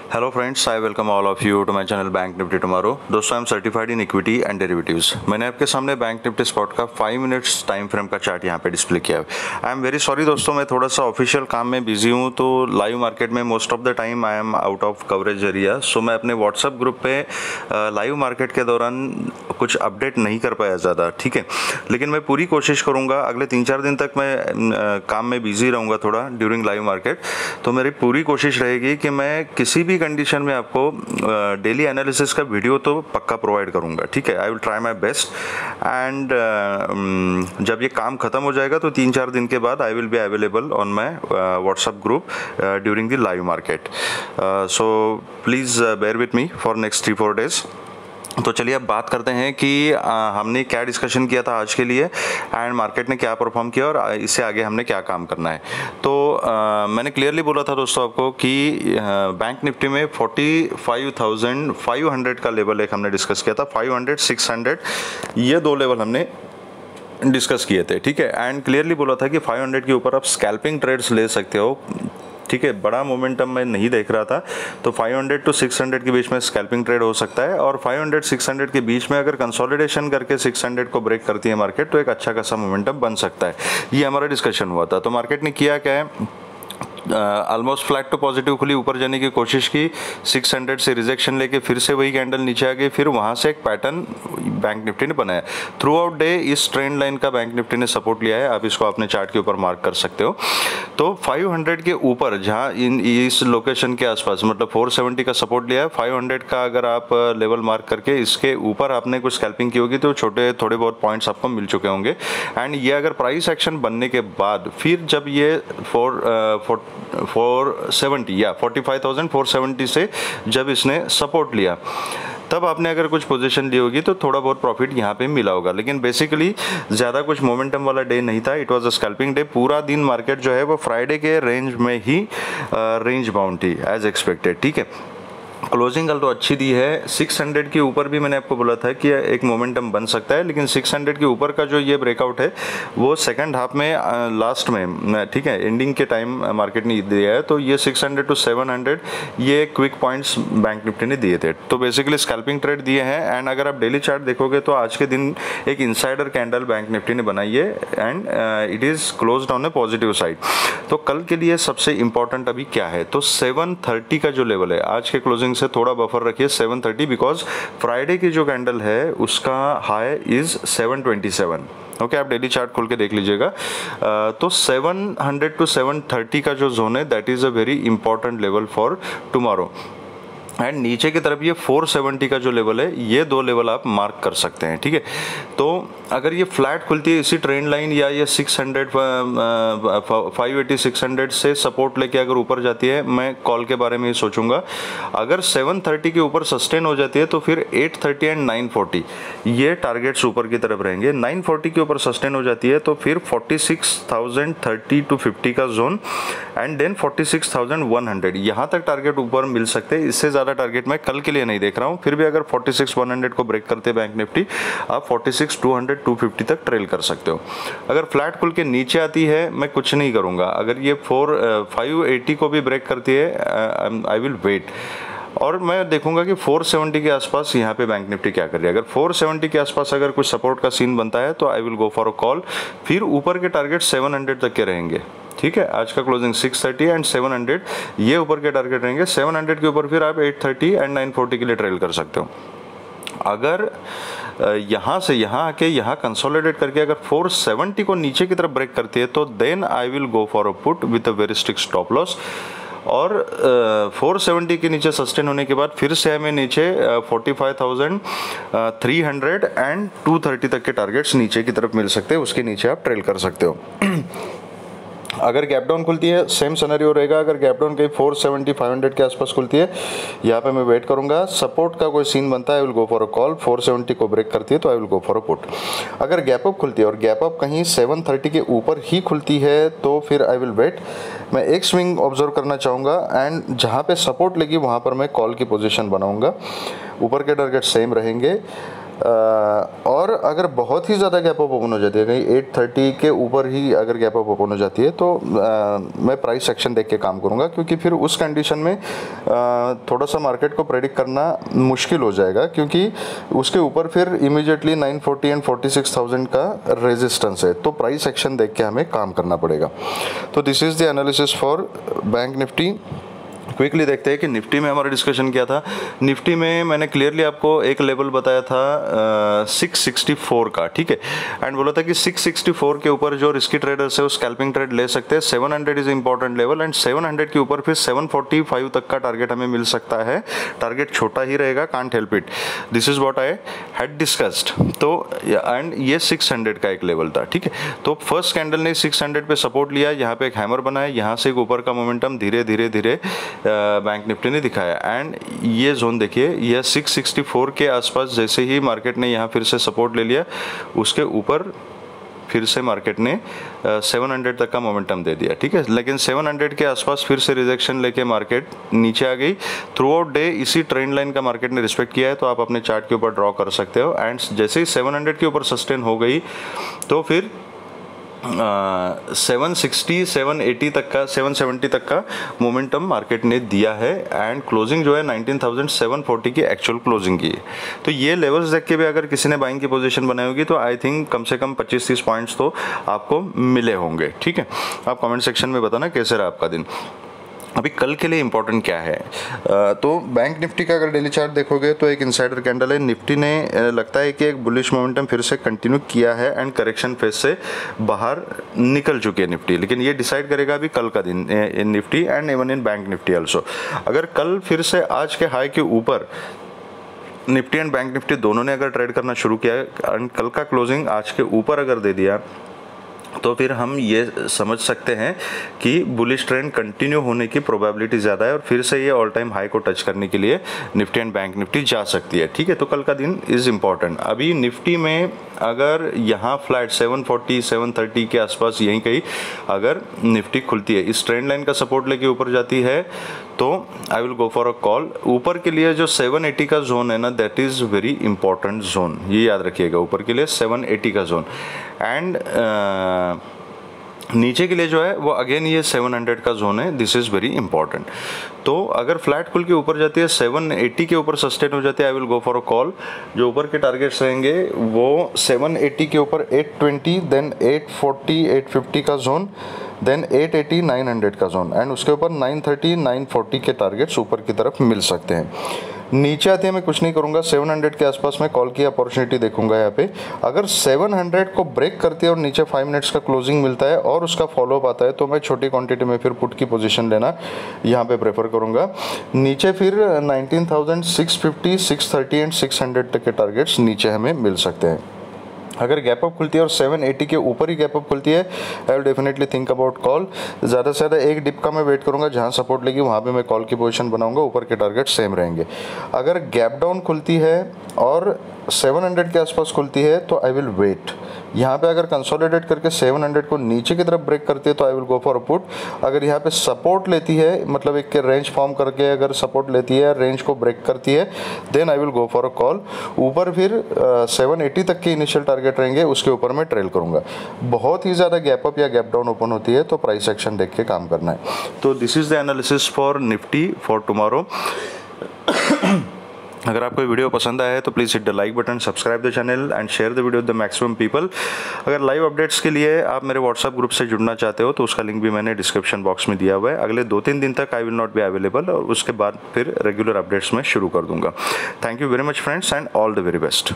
Hello friends, I welcome all of you to my channel Bank Nifty tomorrow. दोस्तों, I am certified in equity and derivatives. मैंने आपके सामने Bank Nifty spot का 5 minutes time frame का chart यहाँ पे display किया है। आई एम वेरी सॉरी दोस्तों, मैं थोड़ा सा ऑफिशियल काम में बिजी हूँ, तो लाइव मार्केट में most of the time I am out of coverage area. So मैं अपने व्हाट्सएप ग्रुप पे लाइव मार्केट के दौरान कुछ अपडेट नहीं कर पाया ज़्यादा, ठीक है। लेकिन मैं पूरी कोशिश करूँगा, अगले 3-4 दिन तक मैं काम में बिजी रहूँगा थोड़ा ड्यूरिंग लाइव मार्केट। तो मेरी पूरी कोशिश रहेगी कि मैं किसी भी कंडीशन में आपको डेली एनालिसिस का वीडियो तो पक्का प्रोवाइड करूंगा, ठीक है। I will try my best and जब ये काम खत्म हो जाएगा तो 3-4 दिन के बाद I will be available on my WhatsApp group during the live market. So please bear with me for next 3-4 days. तो चलिए अब बात करते हैं कि हमने क्या डिस्कशन किया था आज के लिए एंड मार्केट ने क्या परफॉर्म किया और इससे आगे हमने क्या काम करना है। तो मैंने क्लियरली बोला था दोस्तों आपको कि बैंक निफ्टी में 45,500 का लेवल एक हमने डिस्कस किया था। 500-600 ये दो लेवल हमने डिस्कस किए थे, ठीक है। एंड क्लियरली बोला था कि 500 के ऊपर आप स्कैल्पिंग ट्रेड्स ले सकते हो, ठीक है। बड़ा मोमेंटम मैं नहीं देख रहा था, तो 500 to 600 के बीच में स्कैल्पिंग ट्रेड हो सकता है। और 500-600 के बीच में अगर कंसोलिडेशन करके 600 को ब्रेक करती है मार्केट, तो एक अच्छा खासा मोमेंटम बन सकता है। ये हमारा डिस्कशन हुआ था। तो मार्केट ने किया क्या है, ऑलमोस्ट फ्लैट टू पॉजिटिव खुली, ऊपर जाने की कोशिश की, 600 से रिजेक्शन लेके फिर से वही कैंडल नीचे आ गई, फिर वहां से एक पैटर्न बैंक निफ्टी ने बनाया। थ्रू आउट डे इस ट्रेंड लाइन का बैंक निफ्टी ने सपोर्ट लिया है। आप इसको अपने चार्ट के ऊपर मार्क कर सकते हो। तो 500 के ऊपर जहां इस लोकेशन के आसपास, मतलब 470 का सपोर्ट लिया है, 500 का अगर आप लेवल मार्क करके इसके ऊपर आपने कुछ स्कैल्पिंग की होगी तो थोड़े बहुत पॉइंट्स आपको मिल चुके होंगे। एंड ये अगर प्राइस एक्शन बनने के बाद फिर जब ये 45,470 से जब इसने सपोर्ट लिया, तब आपने अगर कुछ पोजीशन ली होगी तो थोड़ा बहुत प्रॉफिट यहाँ पे मिला होगा। लेकिन बेसिकली ज़्यादा कुछ मोमेंटम वाला डे नहीं था, it was a scalping day. पूरा दिन मार्केट जो है वो फ्राइडे के रेंज में ही रेंज बाउंड थी एज एक्सपेक्टेड, ठीक है। क्लोजिंग कल तो अच्छी दी है। 600 के ऊपर भी मैंने आपको बोला था कि एक मोमेंटम बन सकता है, लेकिन 600 के ऊपर का जो ये ब्रेकआउट है वो सेकंड हाफ में लास्ट में, ठीक है, एंडिंग के टाइम मार्केट ने दिया है। तो ये 600 to 700 ये क्विक पॉइंट्स बैंक निफ्टी ने दिए थे। तो बेसिकली स्कैल्पिंग ट्रेड दिए हैं। एंड अगर आप डेली चार्ट देखोगे तो आज के दिन एक इनसाइडर कैंडल बैंक निफ्टी ने बनाई है and it is closed on A positive side. तो कल के लिए सबसे इंपॉर्टेंट अभी क्या है, तो 730 का जो लेवल है, आज के क्लोजिंग से थोड़ा बफर रखिए 730, बिकॉज फ्राइडे की जो कैंडल है उसका हाई इज 727। ओके, आप डेली चार्ट खोल के देख लीजिएगा। तो 700 to 730 का जो जोन है, that is a very important level for tomorrow. And नीचे की तरफ ये 470 का जो लेवल है, ये दो लेवल आप मार्क कर सकते हैं, ठीक है। तो अगर ये फ्लैट खुलती है इसी ट्रेंड लाइन या ये 600 580-600 से सपोर्ट लेके अगर ऊपर जाती है, मैं कॉल के बारे में ही सोचूंगा। अगर 730 के ऊपर सस्टेन हो जाती है तो फिर 830 एंड 940 ये टारगेट्स ऊपर की तरफ रहेंगे। 940 के ऊपर सस्टेन हो जाती है तो फिर 46,030 to 50 का जोन एंड देन 46,100 यहाँ तक टारगेट ऊपर मिल सकते हैं। इससे ज़्यादा टारगेट मैं कल के लिए नहीं देख रहा हूँ। फिर भी अगर 46,100 को ब्रेक करते बैंक निफ्टी, आप 46,200-250 तक ट्रेल कर सकते हो। अगर फ्लैट खुल के नीचे आती है, मैं कुछ नहीं करूँगा। अगर ये 580 को भी ब्रेक करती है, आई विल वेट और मैं देखूंगा कि 470 के आसपास यहाँ पे बैंक निफ्टी क्या कर रही है। अगर 470 के आसपास अगर कुछ सपोर्ट का सीन बनता है तो आई will go for a call. फिर ऊपर के टारगेट 700 तक के रहेंगे, ठीक है। आज का क्लोजिंग 630 एंड 700 ये ऊपर के टारगेट रहेंगे। 700 के ऊपर फिर आप 830 एंड 940 के लिए ट्रेल कर सकते हो। अगर यहाँ से यहाँ आके यहाँ कंसोलिडेट करके अगर 470 को नीचे की तरफ ब्रेक करती है तो then I will go for a put with a very strict stop loss. और 470 के नीचे सस्टेन होने के बाद फिर से हमें नीचे 45,300 एंड 230 तक के टारगेट्स नीचे की तरफ मिल सकते हैं। उसके नीचे आप ट्रेल कर सकते हो। अगर गैप डाउन खुलती है, सेम सिनेरियो रहेगा। अगर गैप डाउन कहीं 470-500 के आसपास खुलती है, यहाँ पे मैं वेट करूंगा। सपोर्ट का कोई सीन बनता है, आई will go for a call. 470 को ब्रेक करती है तो आई will go for a put. अगर गैप अप खुलती है और गैप अप कहीं 730 के ऊपर ही खुलती है तो फिर आई विल वेट। मैं एक स्विंग ऑब्जर्व करना चाहूँगा एंड जहाँ पे सपोर्ट लेगी वहाँ पर मैं कॉल की पोजीशन बनाऊँगा। ऊपर के टारगेट सेम रहेंगे। और अगर बहुत ही ज़्यादा गैप अप ओपन हो जाती है, कहीं 830 के ऊपर ही अगर गैप अप ओपन हो जाती है, तो मैं प्राइस एक्शन देख के काम करूँगा, क्योंकि फिर उस कंडीशन में थोड़ा सा मार्केट को प्रेडिक्ट करना मुश्किल हो जाएगा, क्योंकि उसके ऊपर फिर इमीडिएटली 940 एंड 46,000 का रेजिस्टेंस है, तो प्राइस एक्शन देख के हमें काम करना पड़ेगा। तो this is the analysis for bank Nifty. Quickly देखते हैं कि निफ्टी में हमारा डिस्कशन क्या था। निफ्टी में मैंने क्लियरली आपको एक लेवल बताया था 664 का, ठीक है, एंड बोला था कि 664 के ऊपर जो रिस्की ट्रेडर्स है वो स्कैल्पिंग ट्रेड ले सकते हैं। 700 इज इंपॉर्टेंट लेवल, एंड 700 के ऊपर फिर 745 तक का टारगेट हमें मिल सकता है। टारगेट छोटा ही रहेगा, can't help it, this is what I had discussed. तो एंड ये 600 का एक लेवल था, ठीक है। तो फर्स्ट कैंडल ने 600 पे सपोर्ट लिया, यहाँ पे एक हैमर बना है, यहाँ से एक ऊपर का मोमेंटम धीरे धीरे धीरे बैंक निफ्टी ने दिखाया, एंड ये जोन देखिए, यह 664 के आसपास जैसे ही मार्केट ने यहाँ फिर से सपोर्ट ले लिया, उसके ऊपर फिर से मार्केट ने 700 तक का मोमेंटम दे दिया, ठीक है। लेकिन 700 के आसपास फिर से रिजेक्शन लेके मार्केट नीचे आ गई। थ्रू आउट डे इसी ट्रेंड लाइन का मार्केट ने रिस्पेक्ट किया है, तो आप अपने चार्ट के ऊपर ड्रॉ कर सकते हो। एंड जैसे ही 700 के ऊपर सस्टेन हो गई, तो फिर 760, 780 तक का, 770 तक का मोमेंटम मार्केट ने दिया है, एंड क्लोजिंग जो है 19,740 की एक्चुअल क्लोजिंग की है। तो ये लेवल्स देख के भी अगर किसी ने बाइंग की पोजीशन बनाई होगी, तो आई थिंक कम से कम 25-30 पॉइंट्स तो आपको मिले होंगे, ठीक है। आप कमेंट सेक्शन में बताना कैसे रहा आपका दिन। अभी कल के लिए इंपॉर्टेंट क्या है, तो बैंक निफ्टी का अगर डेली चार्ट देखोगे तो एक इनसाइडर कैंडल है। निफ्टी ने लगता है कि एक बुलिश मोमेंटम फिर से कंटिन्यू किया है, एंड करेक्शन फेज से बाहर निकल चुकी है निफ्टी, लेकिन ये डिसाइड करेगा अभी कल का दिन in Nifty and even in Bank Nifty also. अगर कल फिर से आज के हाई के ऊपर निफ्टी एंड बैंक निफ्टी दोनों ने अगर ट्रेड करना शुरू किया एंड कल का क्लोजिंग आज के ऊपर अगर दे दिया, तो फिर हम ये समझ सकते हैं कि बुलिश ट्रेंड कंटिन्यू होने की प्रोबेबिलिटी ज़्यादा है, और फिर से ये ऑल टाइम हाई को टच करने के लिए निफ्टी एंड बैंक निफ्टी जा सकती है, ठीक है। तो कल का दिन इज़ इम्पॉर्टेंट। अभी निफ्टी में अगर यहाँ फ्लैट 740, 730 के आसपास यहीं कहीं अगर निफ्टी खुलती है, इस ट्रेंड लाइन का सपोर्ट लेके ऊपर जाती है, तो आई will go for a call. ऊपर के लिए जो 780 का जोन है ना, that is very important zone, ये याद रखिएगा। ऊपर के लिए 780 का जोन, एंड नीचे के लिए जो है वो अगेन ये 700 का जोन है, दिस इज़ वेरी इंपॉर्टेंट। तो अगर फ्लैट खुल के ऊपर जाती है, 780 के ऊपर सस्टेन हो जाती है, आई will go for a call. जो ऊपर के टारगेट्स रहेंगे वो 780 के ऊपर 820, देन 840, 850 का जोन, देन 880, 900 का जोन, एंड उसके ऊपर 930, 940 के टारगेट्स ऊपर की तरफ मिल सकते हैं। नीचे आते हैं मैं कुछ नहीं करूंगा, 700 के आसपास मैं कॉल की अपॉर्चुनिटी देखूंगा यहाँ पे। अगर 700 को ब्रेक करती है और नीचे 5 मिनट्स का क्लोजिंग मिलता है और उसका फॉलोअप आता है, तो मैं छोटी क्वांटिटी में फिर पुट की पोजीशन लेना यहाँ पे प्रेफर करूंगा। नीचे फिर 19,650, 630 एंड 600 तक के टारगेट्स नीचे हमें मिल सकते हैं। अगर गैप अप खुलती है और 780 के ऊपर ही गैप अप खुलती है, I will definitely think about call. ज़्यादा से ज़्यादा एक डिप का मैं वेट करूंगा, जहां सपोर्ट लेगी वहां पे मैं कॉल की पोजीशन बनाऊंगा, ऊपर के टारगेट सेम रहेंगे। अगर गैप डाउन खुलती है और 700 के आसपास खुलती है, तो आई विल वेट। यहाँ पे अगर कंसोलिडेट करके 700 को नीचे की तरफ ब्रेक करती है, तो आई will go for a put. अगर यहाँ पे सपोर्ट लेती है, मतलब एक रेंज फॉर्म करके अगर सपोर्ट लेती है, रेंज को ब्रेक करती है, then I will go for a call. ऊपर फिर 780 तक के इनिशियल टारगेट रहेंगे, उसके ऊपर मैं ट्रेल करूंगा। बहुत ही ज़्यादा गैप अप या गैप डाउन ओपन होती है, तो प्राइस एक्शन देख के काम करना है। तो this is the analysis for Nifty for tomorrow. अगर आपको वीडियो पसंद आया है तो please hit the like button, subscribe the channel and share the video with the maximum people. अगर लाइव अपडेट्स के लिए आप मेरे व्हाट्सएप ग्रुप से जुड़ना चाहते हो, तो उसका लिंक भी मैंने डिस्क्रिप्शन बॉक्स में दिया हुआ है। अगले 2-3 दिन तक I will not be available, और उसके बाद फिर रेगुलर अपडेट्स में शुरू कर दूंगा। Thank you very much friends, and all the very best.